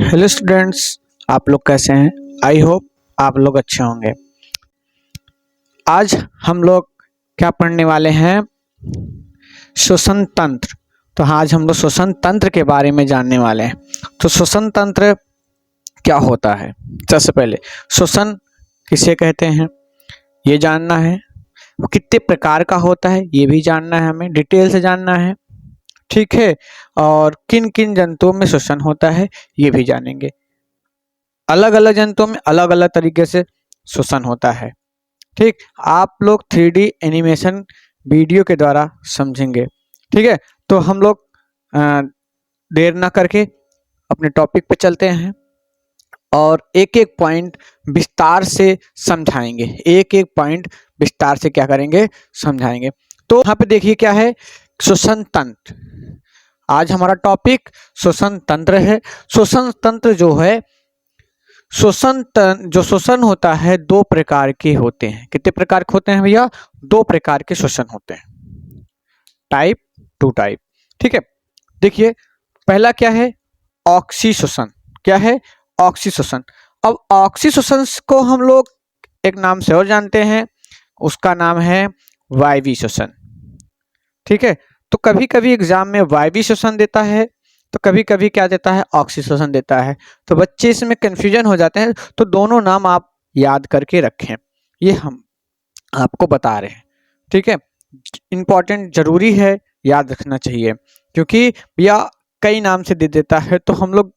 Hello students, आप लोग कैसे हैं। आई होप आप लोग अच्छे होंगे। आज हम लोग क्या पढ़ने वाले हैं, श्वसन तंत्र। तो आज हम लोग श्वसन तंत्र के बारे में जानने वाले हैं। तो श्वसन तंत्र क्या होता है, सबसे पहले श्वसन किसे कहते हैं ये जानना है। वो कितने प्रकार का होता है ये भी जानना है, हमें डिटेल से जानना है, ठीक है। और किन किन जंतुओं में श्वसन होता है ये भी जानेंगे। अलग अलग जंतुओं में अलग अलग तरीके से श्वसन होता है, ठीक। आप लोग 3D एनिमेशन वीडियो के द्वारा समझेंगे, ठीक है। तो हम लोग देर ना करके अपने टॉपिक पे चलते हैं और एक एक पॉइंट विस्तार से समझाएंगे। एक एक पॉइंट विस्तार से क्या करेंगे, समझाएंगे। तो यहाँ पे देखिए क्या है, श्वसन तंत्र। आज हमारा टॉपिक श्वसन तंत्र है। श्वसन तंत्र जो है, जो श्वसन होता है दो प्रकार के होते हैं। कितने प्रकार के होते हैं भैया, दो प्रकार के श्वसन होते हैं, टाइप टू टाइप, ठीक है। देखिए पहला क्या है, ऑक्सी श्वसन। क्या है, ऑक्सी श्वसन। अब ऑक्सी श्वसन को हम लोग एक नाम से और जानते हैं, उसका नाम है वायवीय श्वसन, ठीक है। तो कभी कभी एग्जाम में वायवीय श्वसन देता है, तो कभी कभी क्या देता है, ऑक्सीजन देता है। तो बच्चे इसमें कंफ्यूजन हो जाते हैं। तो दोनों नाम आप याद करके रखें, ये हम आपको बता रहे हैं, ठीक है। इम्पॉर्टेंट जरूरी है, याद रखना चाहिए, क्योंकि भैया कई नाम से दे देता है तो हम लोग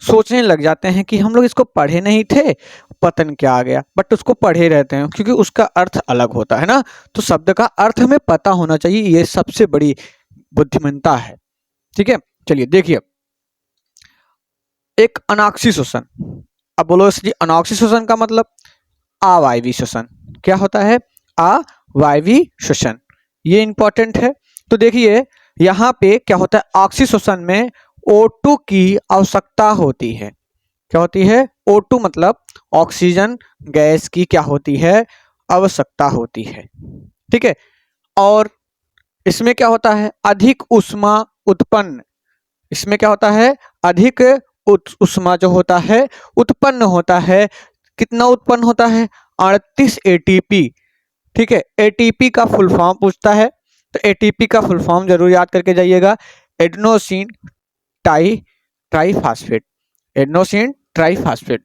सोचने लग जाते हैं कि हम लोग इसको पढ़े नहीं थे, पता नहीं क्या आ गया, बट उसको पढ़े रहते हैं क्योंकि उसका अर्थ अलग होता है ना। तो शब्द का अर्थ हमें पता होना चाहिए, ये सबसे बड़ी बुद्धिमत्ता है, ठीक है। चलिए देखिए, एक अनॉक्सी श्वसन। अब बोलो जी अनॉक्सी श्वसन का मतलब अवायवीय श्वसन। क्या होता है, अवायवीय श्वसन, ये इंपॉर्टेंट है। तो देखिए यहाँ पे क्या होता है, ऑक्सी श्वसन में O2 की आवश्यकता होती है। क्या होती है, O2 मतलब ऑक्सीजन गैस की क्या होती है, आवश्यकता होती है, ठीक है। और इसमें क्या होता है, अधिक ऊष्मा उत्पन्न। इसमें क्या होता है, अधिक ऊष्मा जो होता है उत्पन्न होता है। कितना उत्पन्न होता है, 38 ATP, ठीक है। ATP का फुल फॉर्म पूछता है, तो ATP का फुल फॉर्म जरूर याद करके जाइएगा, एडेनोसिन ट्राईफास्फेट, एडेनोसिन ट्राईफास्फेट,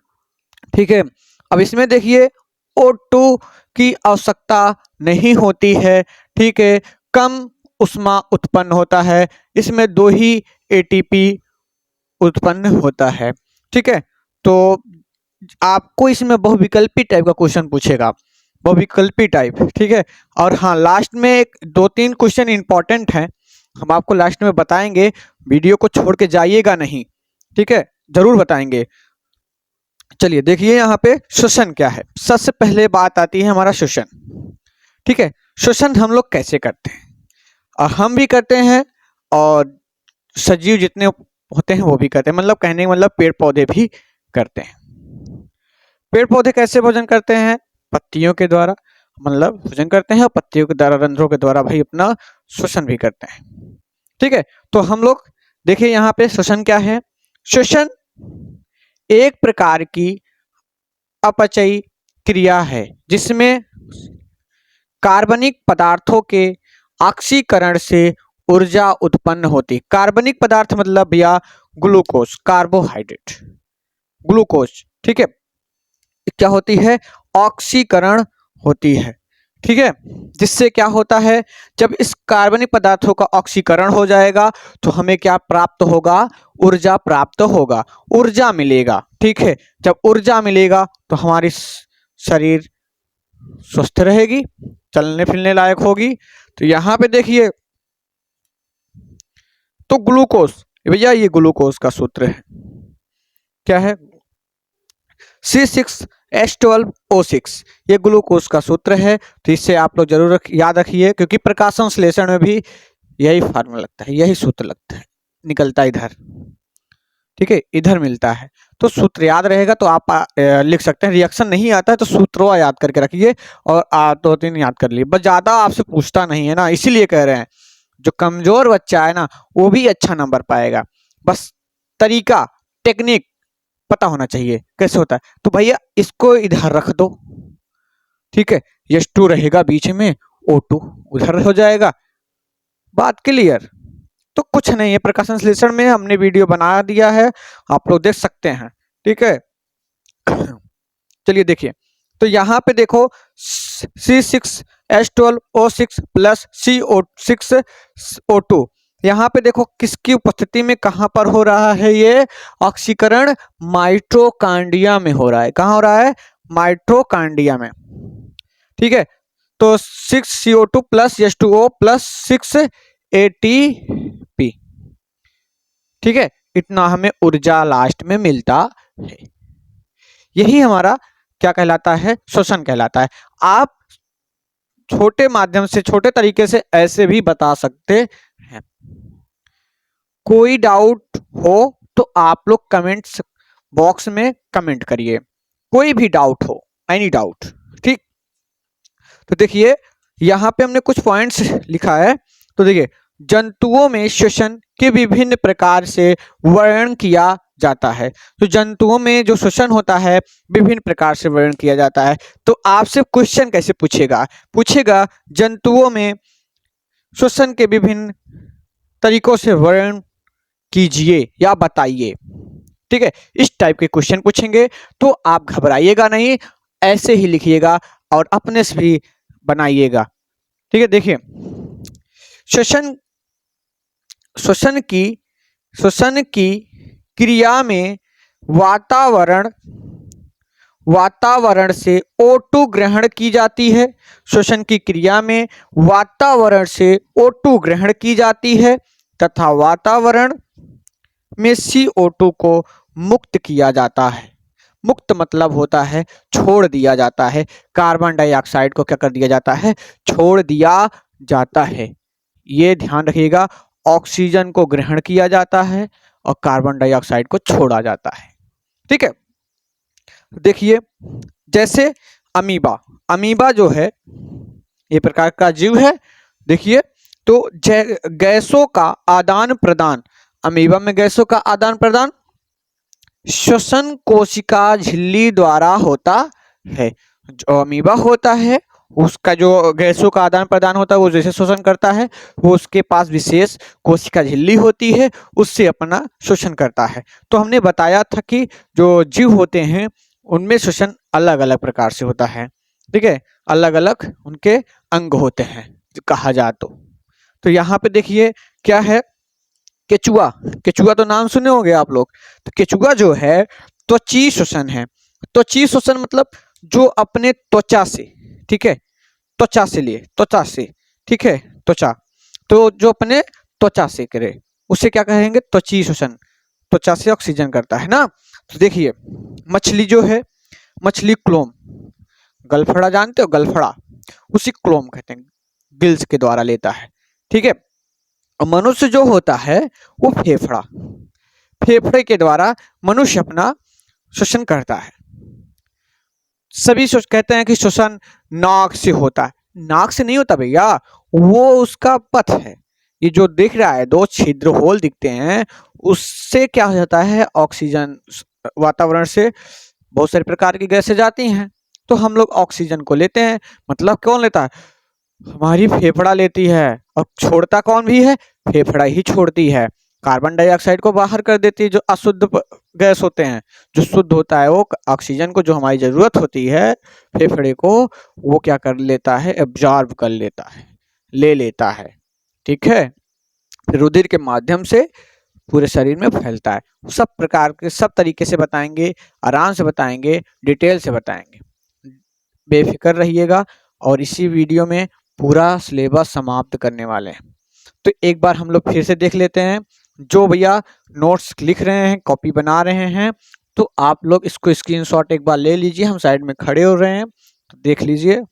ठीक है। अब इसमें देखिए O2 की आवश्यकता नहीं होती है, ठीक है। कम ऊष्मा उत्पन्न होता है, इसमें 2 ही ATP उत्पन्न होता है, ठीक है। तो आपको इसमें बहुविकल्पी टाइप का क्वेश्चन पूछेगा, बहुविकल्पी टाइप, ठीक है। और हाँ, लास्ट में एक 2-3 क्वेश्चन इंपॉर्टेंट हैं, हम आपको लास्ट में बताएंगे, वीडियो को छोड़ के जाइएगा नहीं, ठीक है, जरूर बताएंगे। चलिए देखिए यहाँ पे श्वसन क्या है। सबसे पहले बात आती है हमारा श्वसन, ठीक है। श्वसन हम लोग कैसे करते हैं, और हम भी करते हैं और सजीव जितने होते हैं वो भी करते हैं, मतलब कहने का मतलब पेड़ पौधे भी करते हैं। पेड़ पौधे कैसे भोजन करते हैं, पत्तियों के द्वारा, मतलब भोजन करते हैं और पत्तियों के द्वारा, रंध्रों के द्वारा भाई अपना श्वसन भी करते हैं, ठीक है। तो हम लोग देखिए यहाँ पे श्वसन क्या है। श्वसन एक प्रकार की अपचयी क्रिया है जिसमें कार्बनिक पदार्थों के ऑक्सीकरण से ऊर्जा उत्पन्न होती। कार्बनिक पदार्थ मतलब भैया ग्लूकोज, कार्बोहाइड्रेट, ग्लूकोज, ठीक है। क्या होती है, ऑक्सीकरण होती है, ठीक है। जिससे क्या होता है, जब इस कार्बनिक पदार्थों का ऑक्सीकरण हो जाएगा तो हमें क्या प्राप्त होगा, ऊर्जा प्राप्त होगा, ऊर्जा मिलेगा, ठीक है। जब ऊर्जा मिलेगा तो हमारी शरीर स्वस्थ रहेगी, चलने फिरने लायक होगी। तो यहाँ पे देखिए, तो ग्लूकोज, भैया ये ग्लूकोज का सूत्र है, क्या है, C6H12O6, ये ग्लूकोज का सूत्र है। तो इससे आप लोग जरूर याद रखिए, क्योंकि प्रकाश संश्लेषण में भी यही फार्मूला लगता है, यही सूत्र लगता है, निकलता है इधर, ठीक है, इधर मिलता है। तो सूत्र याद रहेगा तो आप लिख सकते हैं। रिएक्शन नहीं आता है तो सूत्रों याद करके रखिए, और 2-3 याद कर लिए, बस ज्यादा आपसे पूछता नहीं है ना, इसीलिए कह रहे हैं। जो कमजोर बच्चा है ना वो भी अच्छा नंबर पाएगा, बस तरीका, टेक्निक पता होना चाहिए कैसे होता है। तो भैया इसको इधर रख दो, ठीक है, H2 रहेगा बीच में, O2 उधर हो जाएगा, बात क्लियर। तो कुछ नहीं है, प्रकाश संश्लेषण में हमने वीडियो बना दिया है, आप लोग देख सकते हैं, ठीक है। चलिए देखिए, तो यहाँ पे देखो C6H12O6 प्लस CO6O2, यहाँ पे देखो किसकी उपस्थिति में कहाँ पर हो रहा है, ये ऑक्सीकरण माइटोकांड्रिया में हो रहा है। कहाँ हो रहा है? माइटोकांड्रिया में, ठीक है। तो 6CO2 plus H2O plus 6ATP, ठीक है, इतना हमें ऊर्जा लास्ट में मिलता है। यही हमारा क्या कहलाता है? श्वसन कहलाता है। आप छोटे माध्यम से, छोटे तरीके से ऐसे भी बता सकते हैं। कोई डाउट हो तो आप लोग कमेंट्स बॉक्स में कमेंट करिए, कोई भी डाउट हो, एनी डाउट, ठीक। तो देखिए यहाँ पे हमने कुछ पॉइंट्स लिखा है। तो देखिए, जंतुओं में श्वसन के विभिन्न प्रकार से वर्णन किया जाता है। तो जंतुओं में जो श्वसन होता है विभिन्न प्रकार से वर्णन किया जाता है। तो आपसे क्वेश्चन कैसे पूछेगा जंतुओं में श्वसन के विभिन्न तरीकों से वर्णन कीजिए या बताइए, ठीक है। इस टाइप के क्वेश्चन पूछेंगे तो आप घबराइएगा नहीं, ऐसे ही लिखिएगा और अपने से भी बनाइएगा, ठीक है। देखिए, श्वसन की क्रिया में वातावरण से O2 ग्रहण की जाती है। श्वसन की क्रिया में वातावरण से O2 ग्रहण की जाती है तथा वातावरण में CO2 को मुक्त किया जाता है। मुक्त मतलब होता है छोड़ दिया जाता है। कार्बन डाइऑक्साइड को क्या कर दिया जाता है? छोड़ दिया जाता है। ये ध्यान रखिएगा, ऑक्सीजन को ग्रहण किया जाता है और कार्बन डाइऑक्साइड को छोड़ा जाता है, ठीक है। देखिए, जैसे अमीबा जो है ये प्रकार का जीव है। देखिए, तो गैसों का आदान प्रदान, अमीबा में गैसों का आदान प्रदान श्वसन कोशिका झिल्ली द्वारा होता है। जो अमीबा होता है उसका जो गैसों का आदान प्रदान होता है वो जैसे शोषण करता है, वो उसके पास विशेष कोशिका झिल्ली होती है, उससे अपना शोषण करता है। तो हमने बताया था कि जो जीव होते हैं उनमें शोषण अलग अलग प्रकार से होता है, ठीक है, अलग अलग उनके अंग होते हैं कहा जाए तो यहाँ पे देखिए क्या है, केचुआ तो नाम सुने होंगे आप लोग। तो केचुआ जो है त्वची श्वसन है। त्वची श्वसन मतलब जो अपने त्वचा से, ठीक है, त्वचा से, ठीक है, त्वचा, तो जो अपने त्वचा से करे उसे क्या कहेंगे? त्वची श्वसन। त्वचा से ऑक्सीजन करता है ना। तो देखिए, मछली जो है, मछली क्लोम, गलफड़ा जानते हो, गलफड़ा, उसी क्लोम कहते हैं, गिल्स के द्वारा लेता है, ठीक है। और मनुष्य जो होता है वो फेफड़े के द्वारा मनुष्य अपना श्वसन करता है। सभी कहते हैं कि श्वसन नाक से होता है, नाक से नहीं होता भैया, वो उसका पथ है। ये जो दिख रहा है, दो छिद्र होल दिखते हैं, उससे क्या हो जाता है, ऑक्सीजन वातावरण से बहुत सारे प्रकार की गैसें जाती हैं, तो हम लोग ऑक्सीजन को लेते हैं। मतलब कौन लेता है? हमारी फेफड़ा लेती है। और छोड़ता कौन भी है? फेफड़ा ही छोड़ती है। कार्बन डाइऑक्साइड को बाहर कर देती है, जो अशुद्ध गैस होते हैं। जो शुद्ध होता है वो ऑक्सीजन को, जो हमारी जरूरत होती है फेफड़े को, वो क्या कर लेता है? एब्जॉर्ब कर लेता है, ले लेता है, ठीक है। फिर रुधिर के माध्यम से पूरे शरीर में फैलता है। सब प्रकार के, सब तरीके से बताएंगे, आराम से बताएंगे, डिटेल से बताएंगे, बेफिक्र रहिएगा। और इसी वीडियो में पूरा सिलेबस समाप्त करने वाले हैं। तो एक बार हम लोग फिर से देख लेते हैं। जो भैया नोट्स लिख रहे हैं, कॉपी बना रहे हैं, तो आप लोग इसको स्क्रीनशॉट एक बार ले लीजिए। हम साइड में खड़े हो रहे हैं, तो देख लीजिए।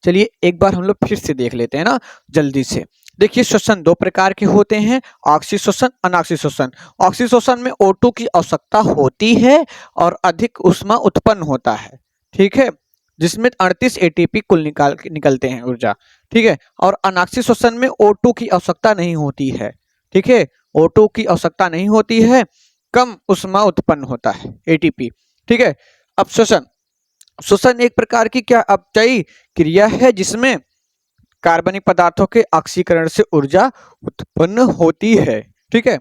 चलिए एक बार हम लोग फिर से देख लेते हैं ना, जल्दी से। देखिए, श्वसन दो प्रकार के होते हैं, ऑक्सी श्वसन, अनाक्सी श्वसन। ऑक्सी श्वसन में O2 की आवश्यकता होती है और अधिक ऊष्मा उत्पन्न होता है, ठीक है, जिसमें 38 ATP कुल निकलते हैं ऊर्जा, ठीक है। और अनाक्सी श्वसन में O2 की आवश्यकता नहीं होती है, ठीक है, O2 की आवश्यकता नहीं होती है, कम ऊष्मा उत्पन्न होता है, ATP। ठीक है, अब श्वसन, श्वसन एक प्रकार की क्या अपचयी क्रिया है जिसमें कार्बनिक पदार्थों के ऑक्सीकरण से ऊर्जा उत्पन्न होती है। ठीक है,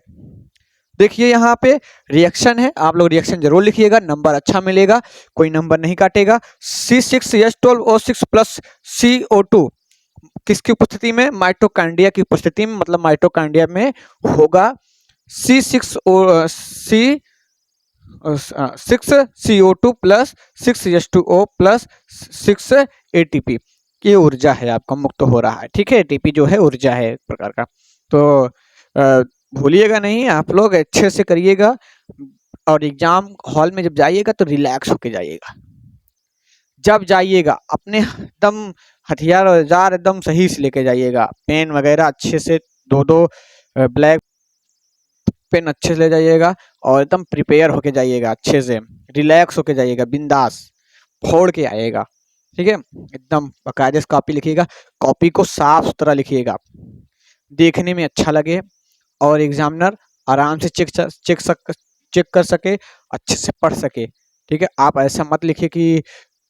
देखिए यहाँ पे रिएक्शन है, आप लोग रिएक्शन जरूर लिखिएगा, नंबर अच्छा मिलेगा, कोई नंबर नहीं काटेगा। C6H12O6 प्लस CO2 किसकी उपस्थिति में? माइटोकांड्रिया की उपस्थिति में, मतलब माइटोकांड्रिया में होगा। C6CO2 plus 6H2O plus 6 ATP, ये ऊर्जा है आपका मुक्त हो रहा है। ठीक है, ATP जो है ऊर्जा है एक प्रकार का। तो भूलिएगा नहीं, आप लोग अच्छे से करिएगा और एग्जाम हॉल में जब जाइएगा तो रिलैक्स होके जाइएगा। जब जाइएगा अपने एकदम हथियार औजार एकदम सही से लेके जाइएगा, पेन वगैरह अच्छे से, दो ब्लैक पेन अच्छे से ले जाइएगा और एकदम प्रिपेयर होके जाइएगा, अच्छे से रिलैक्स होके जाइएगा, बिंदास फोड़ के आइएगा। ठीक है, एकदम बाकायदे से कॉपी लिखिएगा, कॉपी को साफ सुथरा लिखिएगा, देखने में अच्छा लगे और एग्जामिनर आराम से चेक कर सके, अच्छे से पढ़ सके। ठीक है, आप ऐसा मत लिखिए कि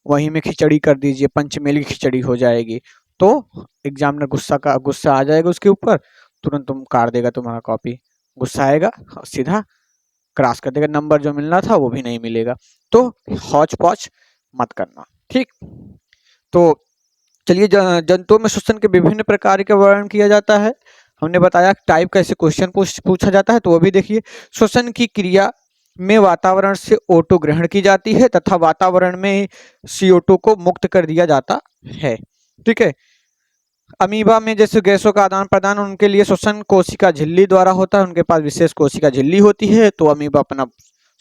वहीं में खिचड़ी कर दीजिए, पंचमेल की खिचड़ी हो जाएगी, तो एग्जामिनर गुस्सा आ जाएगा उसके ऊपर, तुरंत तुम काट देगा तुम्हारा कॉपी, गुस्सा आएगा, सीधा क्रॉस कर देगा, नंबर जो मिलना था वो भी नहीं मिलेगा। तो हौच पौच मत करना। ठीक, तो चलिए, जंतुओं में श्वसन के विभिन्न प्रकार का वर्णन किया जाता है। हमने बताया टाइप कैसे क्वेश्चन पूछा जाता है, तो वो भी देखिए। श्वसन की क्रिया में वातावरण से O2 ग्रहण की जाती है तथा वातावरण में CO2 को मुक्त कर दिया जाता है। ठीक है, अमीबा में जैसे गैसों का आदान प्रदान उनके लिए श्वसन कोशिका झिल्ली द्वारा होता है, उनके पास विशेष कोशिका झिल्ली होती है, तो अमीबा अपना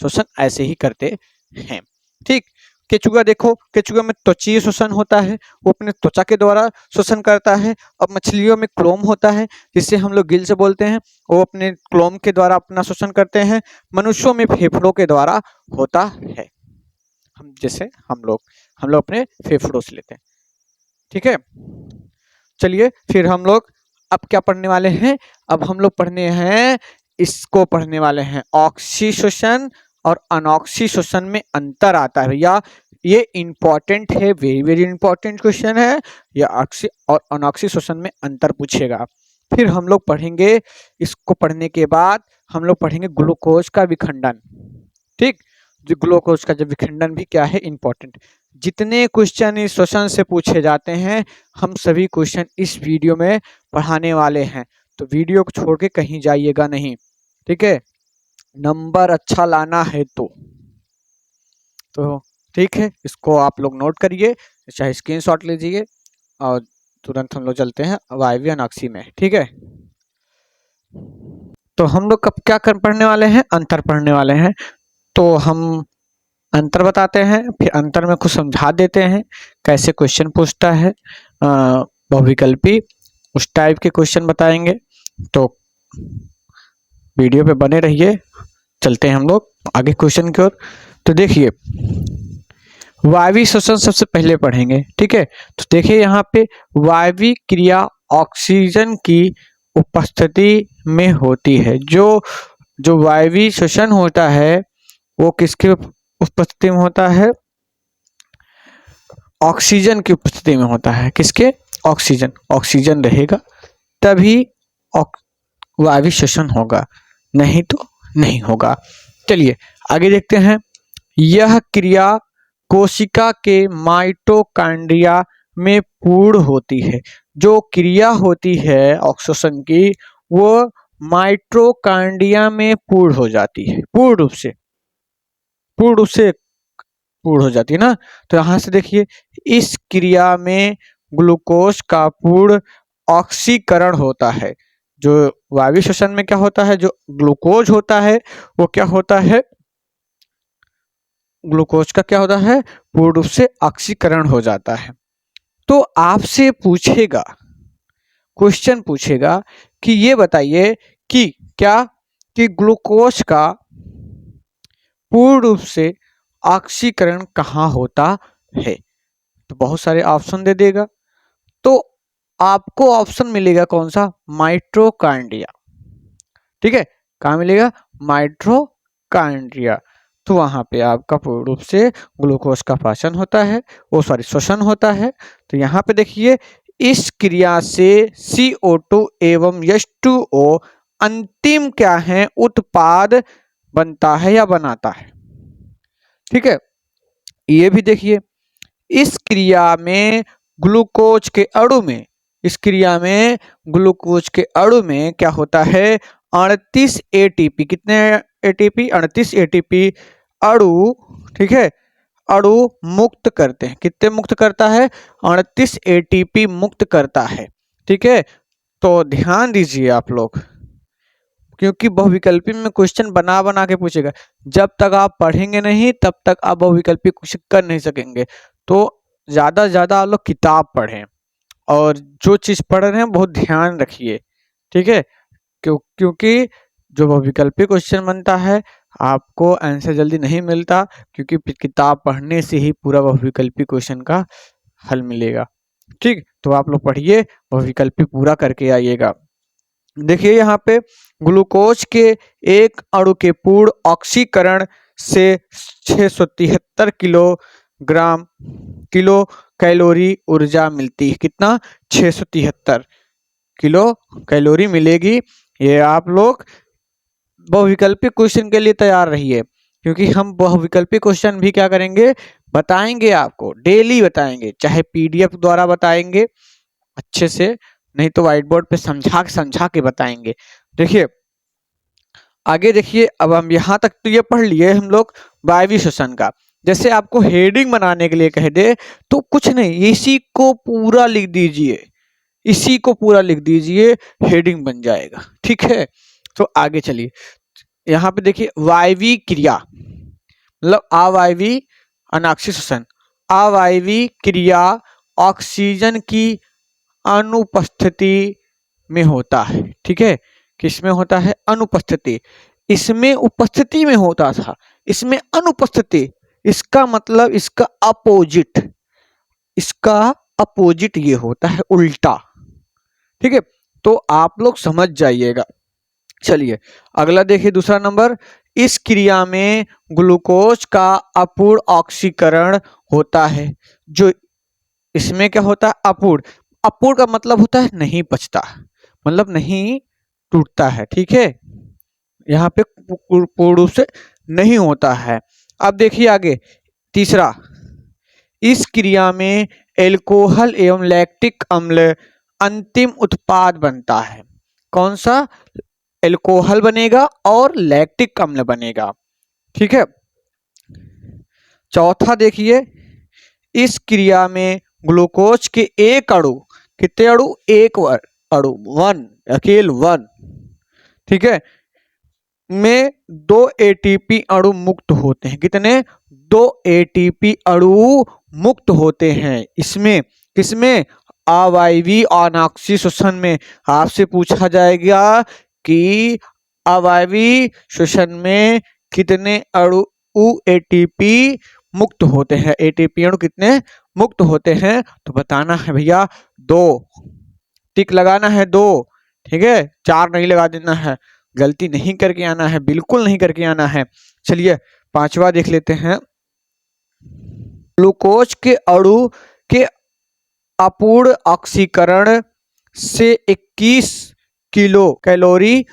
श्वसन ऐसे ही करते हैं। ठीक, केचुआ देखो, केचुआ में त्वचीय श्वसन होता है, वो अपने त्वचा के द्वारा श्वसन करता है। अब मछलियों में क्लोम होता है, जिससे हम लोग गिल से बोलते हैं, वो अपने क्लोम के द्वारा अपना श्वसन करते हैं। मनुष्यों में फेफड़ों के द्वारा होता है, हम लोग अपने फेफड़ों से लेते हैं। ठीक है, चलिए फिर हम लोग अब क्या पढ़ने वाले हैं? अब हम लोग पढ़ने हैं, इसको पढ़ने वाले हैं, ऑक्सी श्वसन और अनॉक्सी श्वसन में अंतर आता है भैया, ये इंपॉर्टेंट है, वेरी वेरी इंपॉर्टेंट क्वेश्चन है। या ऑक्सी और अनॉक्सी श्वसन में अंतर पूछेगा। फिर हम लोग पढ़ेंगे, इसको पढ़ने के बाद हम लोग पढ़ेंगे ग्लूकोज का विखंडन। ठीक, जो ग्लूकोज का जो विखंडन भी क्या है, इंपॉर्टेंट। जितने क्वेश्चन इस श्वसन से पूछे जाते हैं, हम सभी क्वेश्चन इस वीडियो में पढ़ाने वाले हैं, तो वीडियो को छोड़ के कहीं जाइएगा नहीं। ठीक है, नंबर अच्छा लाना है तो ठीक है, इसको आप लोग नोट करिए, चाहे स्क्रीनशॉट लीजिए और तुरंत हम लोग चलते हैं वायवीय अनॉक्सी में। ठीक है, तो हम लोग कब क्या पढ़ने वाले हैं? अंतर पढ़ने वाले हैं। तो हम अंतर बताते हैं, फिर अंतर में कुछ समझा देते हैं, कैसे क्वेश्चन पूछता है, बहुविकल्पी उस टाइप के क्वेश्चन बताएंगे। तो वीडियो पे बने रहिए, चलते हैं हम लोग आगे क्वेश्चन की ओर। तो देखिए, वायवीय श्वसन सबसे पहले पढ़ेंगे। ठीक है, तो देखिए यहाँ पे वायवीय क्रिया ऑक्सीजन की उपस्थिति में होती है। जो वायवीय श्वसन होता है वो किसकी उपस्थिति में होता है? ऑक्सीजन की उपस्थिति में होता है। किसके? ऑक्सीजन रहेगा तभी वायवीय श्वसन होगा, नहीं तो नहीं होगा। चलिए आगे देखते हैं। यह क्रिया कोशिका के माइटोकांड्रिया में पूर्ण होती है। जो क्रिया होती है ऑक्सीजन की, वो माइटोकांड्रिया में पूर्ण हो जाती है, पूर्ण रूप से पूर्ण हो जाती है ना। तो यहाँ से देखिए, इस क्रिया में ग्लूकोज का पूर्ण ऑक्सीकरण होता है। जो वायवीय श्वसन में क्या होता है, जो ग्लूकोज होता है वो क्या होता है, ग्लूकोज का क्या होता है, पूर्ण रूप से ऑक्सीकरण हो जाता है। तो आपसे पूछेगा, क्वेश्चन पूछेगा कि ये बताइए कि क्या कि ग्लूकोज का पूर्ण रूप से ऑक्सीकरण कहाँ होता है? तो बहुत सारे ऑप्शन दे देगा, तो आपको ऑप्शन मिलेगा कौन सा? माइटोकांड्रिया। ठीक है, कहाँ मिलेगा, माइटोकॉन्ड्रिया। तो वहां पे आपका पूर्ण रूप से ग्लूकोज का पाचन होता है, श्वसन होता है। तो यहाँ पे देखिए, इस क्रिया से CO2 एवं H2O अंतिम क्या है, उत्पाद बनता है या बनाता है। ठीक है, ये भी देखिए, इस क्रिया में ग्लूकोज के अणु में, इस क्रिया में ग्लूकोज के अणु में क्या होता है, 38 ATP, कितने ATP, 38 ATP अणु, ठीक है, अणु मुक्त करते हैं। कितने मुक्त करता है, 38 ATP मुक्त करता है। ठीक है, तो ध्यान दीजिए आप लोग, क्योंकि बहुविकल्पी में क्वेश्चन बना बना के पूछेगा। जब तक आप पढ़ेंगे नहीं तब तक आप बहुविकल्पी क्वेश्चन कर नहीं सकेंगे। तो ज़्यादा से ज़्यादा आप लोग किताब पढ़ें और जो चीज़ पढ़ रहे हैं बहुत ध्यान रखिए। ठीक है, क्योंकि जो बहुविकल्पी क्वेश्चन बनता है आपको आंसर जल्दी नहीं मिलता, क्योंकि किताब पढ़ने से ही पूरा बहुविकल्पी क्वेश्चन का हल मिलेगा। ठीक, तो आप लोग पढ़िए, बहुविकल्पी पूरा करके आइएगा। देखिए यहाँ पे ग्लूकोज के एक अणु के पूर्ण ऑक्सीकरण से 673 किलो कैलोरी ऊर्जा मिलती है। कितना, 673 किलो कैलोरी मिलेगी। ये आप लोग बहुविकल्पी क्वेश्चन के लिए तैयार रहिए, क्योंकि हम बहुविकल्पी क्वेश्चन भी क्या करेंगे, बताएंगे आपको, डेली बताएंगे, चाहे PDF द्वारा बताएंगे अच्छे से, नहीं तो व्हाइट बोर्ड पे समझा के बताएंगे। देखिए आगे देखिए, अब हम यहाँ तक तो ये पढ़ लिए हम लोग वायवीय श्वसन का। जैसे आपको हेडिंग बनाने के लिए कह दे तो कुछ नहीं, इसी को पूरा लिख दीजिए, इसी को पूरा लिख दीजिए, हेडिंग बन जाएगा। ठीक है, तो आगे चलिए, यहाँ पे देखिए वायवीय क्रिया, मतलब अवायवीय अनाक्षी श्वसन। अवायवीय क्रिया ऑक्सीजन की अनुपस्थिति में होता है। ठीक है, किसमें होता है, अनुपस्थिति। इसमें उपस्थिति में होता था, इसमें अनुपस्थिति, इसका मतलब इसका अपोजिट, इसका अपोजिट ये होता है, उल्टा। ठीक है, तो आप लोग समझ जाइएगा। चलिए अगला देखिए, दूसरा नंबर, इस क्रिया में ग्लूकोज का अपूर्ण ऑक्सीकरण होता है। जो इसमें क्या होता है, अपूर्ण। अपूर्ण का मतलब होता है नहीं पचता, मतलब नहीं टूटता है। ठीक है, यहाँ पे पूर्ण रूप से नहीं होता है। अब देखिए आगे, तीसरा, इस क्रिया में एल्कोहल एवं लैक्टिक अम्ल अंतिम उत्पाद बनता है। कौन सा, एल्कोहल बनेगा और लैक्टिक अम्ल बनेगा। ठीक है, चौथा देखिए, इस क्रिया में ग्लूकोज के एक अणु, कितने अणु, एक अणु, 1, अकेल 1, ठीक है, में 2 ATP अणु मुक्त होते हैं। कितने, 2 ATP अणु मुक्त होते हैं। इसमें किसमें, अवायवीय अनाक्षी श्वसन में। आपसे पूछा जाएगा कि अवायवीय श्वसन में कितने अणु ATP मुक्त होते हैं, ATP अणु कितने मुक्त होते हैं, तो बताना है भैया 2, टिक लगाना है 2। ठीक है, 4 नहीं लगा देना है, गलती नहीं करके आना है, बिल्कुल नहीं करके आना है। चलिए पांचवा देख लेते हैं, ग्लूकोज के अणु के अपूर्ण ऑक्सीकरण से 21 किलो कैलोरी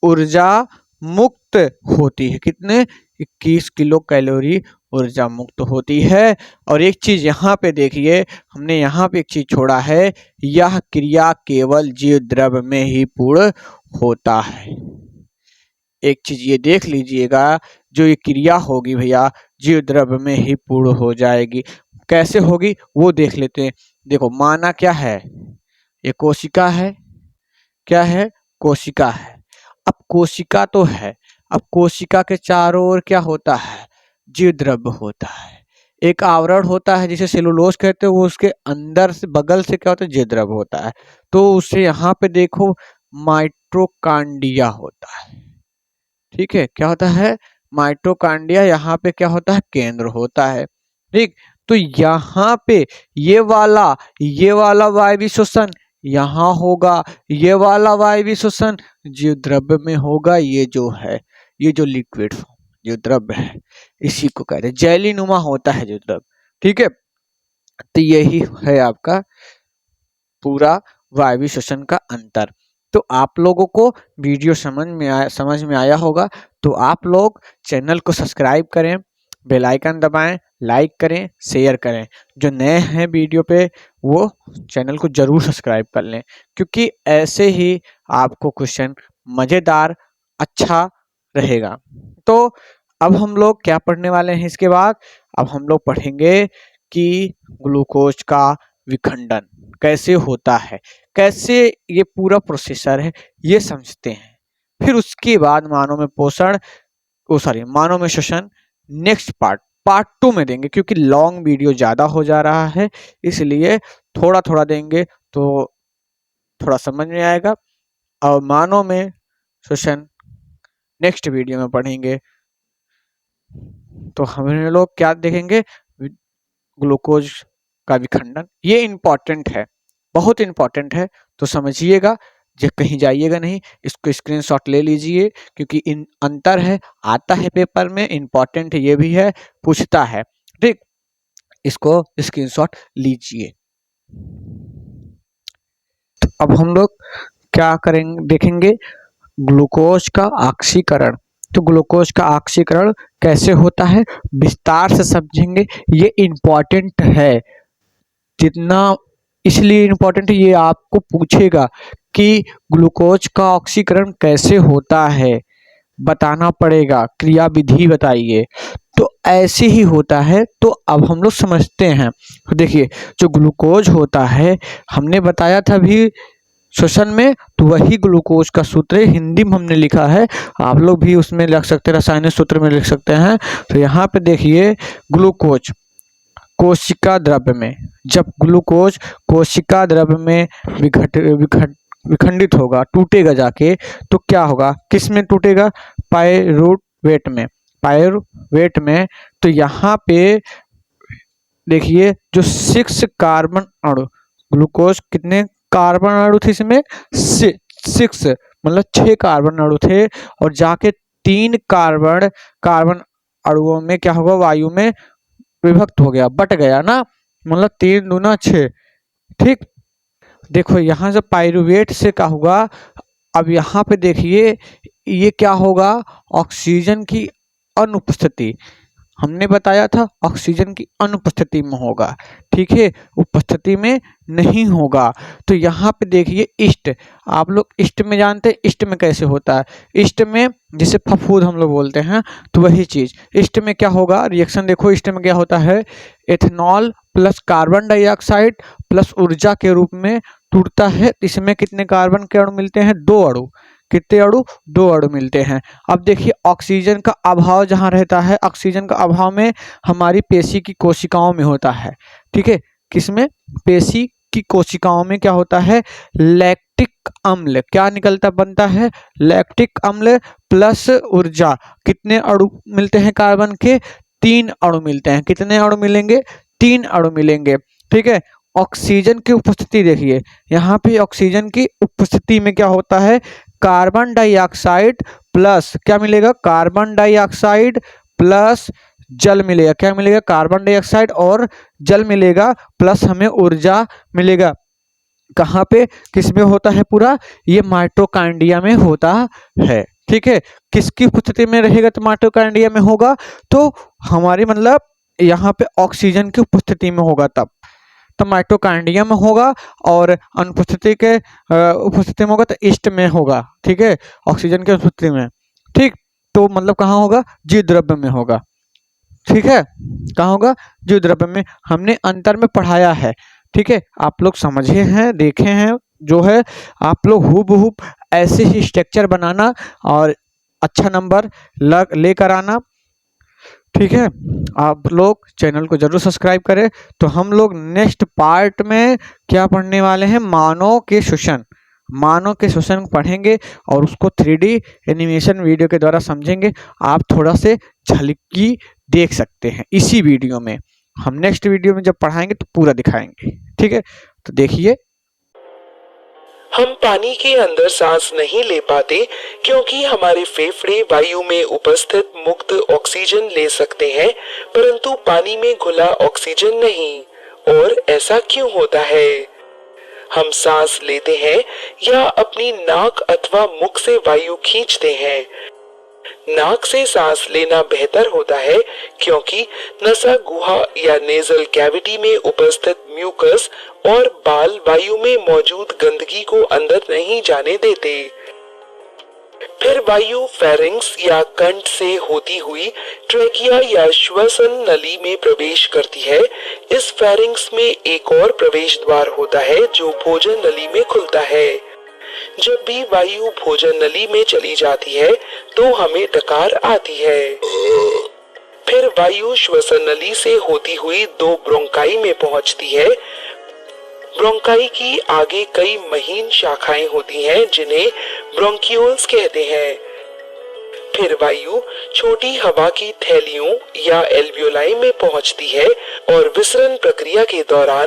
ऊर्जा मुक्त होती है। कितने, 21 किलो कैलोरी ऊर्जा मुक्त होती है। और एक चीज यहाँ पे देखिए, हमने यहाँ पे एक चीज छोड़ा है, यह क्रिया केवल जीव द्रव्य में ही पूर्ण होता है। एक चीज ये देख लीजिएगा, जो ये क्रिया होगी भैया जीव द्रव्य में ही पूर्ण हो जाएगी। कैसे होगी वो देख लेते हैं। देखो माना क्या है, ये कोशिका है, क्या है, कोशिका है। अब कोशिका तो है, अब कोशिका के चारों ओर क्या होता है, जीव द्रव्य होता है। एक आवरण होता है जिसे सेलुलोज कहते हैं, वो उसके अंदर से बगल से क्या होता है, जीव द्रव्य होता है। तो उसे यहाँ पे देखो माइटोकॉन्ड्रिया होता है। ठीक है, क्या होता है, माइटोकॉन्ड्रिया। यहाँ पे क्या होता है, केंद्र होता है। ठीक, तो यहाँ पे ये वाला वायवीय श्वसन, यहाँ होगा ये वाला वायवीय श्वसन जो द्रव्य में होगा, ये जो है, ये जो लिक्विड फॉर्म जो द्रव्य है, इसी को कहते हैं जेली नुमा होता है जो द्रव्य। ठीक है, तो यही है आपका पूरा वायवीय श्वसन का अंतर। तो आप लोगों को वीडियो समझ में आया होगा। तो आप लोग चैनल को सब्सक्राइब करें, बेल आइकन दबाएं, लाइक करें, शेयर करें। जो नए हैं वीडियो पे वो चैनल को जरूर सब्सक्राइब कर लें, क्योंकि ऐसे ही आपको क्वेश्चन मज़ेदार अच्छा रहेगा। तो अब हम लोग क्या पढ़ने वाले हैं इसके बाद? अब हम लोग पढ़ेंगे कि ग्लूकोज का विखंडन कैसे होता है, कैसे ये पूरा प्रोसेसर है, ये समझते हैं। फिर उसके बाद मानव में पोषण मानव में श्वसन नेक्स्ट पार्ट 2 में देंगे, क्योंकि लॉन्ग वीडियो ज़्यादा हो जा रहा है, इसलिए थोड़ा थोड़ा देंगे तो थोड़ा समझ में आएगा। और मानव में श्वसन नेक्स्ट वीडियो में पढ़ेंगे। तो हम लोग क्या देखेंगे? ग्लूकोज का विखंडन। ये इम्पॉर्टेंट है, बहुत इम्पॉर्टेंट है, तो समझिएगा, जो कहीं जाइएगा नहीं, इसको स्क्रीनशॉट ले लीजिए, क्योंकि इन अंतर है, आता है पेपर में, इम्पॉर्टेंट ये भी है, पूछता है। ठीक, इसको स्क्रीनशॉट लीजिए। अब हम लोग क्या करेंगे, देखेंगे ग्लूकोज का ऑक्सीकरण। तो ग्लूकोज का ऑक्सीकरण कैसे होता है विस्तार से समझेंगे। ये इम्पॉर्टेंट है, जितना इसलिए इम्पोर्टेंट है, ये आपको पूछेगा कि ग्लूकोज का ऑक्सीकरण कैसे होता है, बताना पड़ेगा, क्रिया विधि बताइए। तो ऐसे ही होता है। तो अब हम लोग समझते हैं। तो देखिए, जो ग्लूकोज होता है, हमने बताया था भी श्वसन में, तो वही ग्लूकोज का सूत्र हिंदी में हमने लिखा है, आप लोग भी उसमें लिख सकते हैं, रासायनिक सूत्र में लिख सकते हैं। तो यहाँ पे देखिए, ग्लूकोज कोशिका द्रव्य में, जब ग्लूकोज कोशिका द्रव्य में विखंडित होगा, टूटेगा जाके, तो क्या होगा, किस में टूटेगा? पायरुवेट में, पायरुवेट में। तो यहाँ पे देखिए, जो 6 कार्बन अणु, ग्लूकोज कितने कार्बन अणु थे इसमें? 6, मतलब 6 कार्बन अणु थे, और जाके 3 कार्बन अणुओं में क्या होगा, वायु में विभक्त हो गया, बट गया ना, मतलब 3 दूना 6। ठीक, देखो यहाँ से पायरुवेट से क्या होगा, अब यहाँ पे देखिए, ये क्या होगा, ऑक्सीजन की अनुपस्थिति। हमने बताया था ऑक्सीजन की अनुपस्थिति में होगा, ठीक है, उपस्थिति में नहीं होगा। तो यहाँ पे देखिए ईस्ट, आप लोग ईस्ट में जानते हैं, ईस्ट में कैसे होता है? ईस्ट में जिसे फफूंद हम लोग बोलते हैं, तो वही चीज ईस्ट में क्या होगा, रिएक्शन देखो, ईस्ट में क्या होता है, ethanol plus carbon dioxide plus ऊर्जा के रूप में टूटता है। इसमें कितने कार्बन के अणु मिलते हैं? 2 अणु। कितने अणु? 2 अणु मिलते हैं। अब देखिए, ऑक्सीजन का अभाव जहाँ रहता है, ऑक्सीजन का अभाव में हमारी पेशी की कोशिकाओं में होता है, ठीक है, किसमें? पेशी की कोशिकाओं में क्या होता है, लैक्टिक अम्ल क्या निकलता बनता है, लैक्टिक अम्ल प्लस ऊर्जा। कितने अणु मिलते हैं कार्बन के? 3 अणु मिलते हैं। कितने अणु मिलेंगे? 3 अणु मिलेंगे, ठीक है। ऑक्सीजन की उपस्थिति देखिए, यहाँ पे ऑक्सीजन की उपस्थिति में क्या होता है, कार्बन डाइऑक्साइड प्लस क्या मिलेगा, कार्बन डाइऑक्साइड प्लस जल मिलेगा। क्या मिलेगा? कार्बन डाइऑक्साइड और जल मिलेगा, प्लस हमें ऊर्जा मिलेगा। कहाँ पे, किस में होता है पूरा? ये माइटोकॉन्ड्रिया में होता है, ठीक है। किसकी उपस्थिति में रहेगा तो माइटोकॉन्ड्रिया में होगा? तो हमारी मतलब यहाँ पे ऑक्सीजन की उपस्थिति में होगा, तब तो माइटोकॉन्ड्रिया में होगा, और अनुपस्थिति के उपस्थिति में होगा तो ईस्ट में होगा, ठीक है, ऑक्सीजन की उपस्थिति में। ठीक, तो मतलब कहाँ होगा? जीव द्रव्य में होगा, ठीक है, कहाँ होगा? जीव द्रव्य में। हमने अंतर में पढ़ाया है, ठीक है, आप लोग समझे हैं, देखे हैं, जो है आप लोग हूबहू ऐसे ही स्ट्रक्चर बनाना और अच्छा नंबर लेकर आना, ठीक है। आप लोग चैनल को जरूर सब्सक्राइब करें। तो हम लोग नेक्स्ट पार्ट में क्या पढ़ने वाले हैं, मानव के श्वसन, मानव के श्वसन पढ़ेंगे और उसको 3D एनिमेशन वीडियो के द्वारा समझेंगे। आप थोड़ा से झलकी देख सकते हैं इसी वीडियो में, हम नेक्स्ट वीडियो में जब पढ़ाएंगे तो पूरा दिखाएंगे, ठीक है। तो देखिए। हम पानी के अंदर सांस नहीं ले पाते क्योंकि हमारे फेफड़े वायु में उपस्थित मुक्त ऑक्सीजन ले सकते हैं, परंतु पानी में घुला ऑक्सीजन नहीं। और ऐसा क्यों होता है? हम सांस लेते हैं या अपनी नाक अथवा मुख से वायु खींचते हैं। नाक से सांस लेना बेहतर होता है क्योंकि नसा गुहा या नेजल कैविटी में उपस्थित म्यूकस और बाल वायु में मौजूद गंदगी को अंदर नहीं जाने देते। फिर वायु फेरिंक्स या कंठ से होती हुई ट्रेकिया या श्वसन नली में प्रवेश करती है। इस फेरिंक्स में एक और प्रवेश द्वार होता है जो भोजन नली में खुलता है। जब भी वायु भोजन नली में चली जाती है तो हमें डकार आती है। फिर वायु श्वसन नली से होती हुई दो ब्रोंकाई में पहुंचती है। ब्रोंकाई की आगे कई महीन शाखाएं होती हैं जिन्हें ब्रोंक्यूल्स कहते हैं। फिर वायु छोटी हवा की थैलियों या एल्वियोलाई में पहुंचती है और विसरण प्रक्रिया के दौरान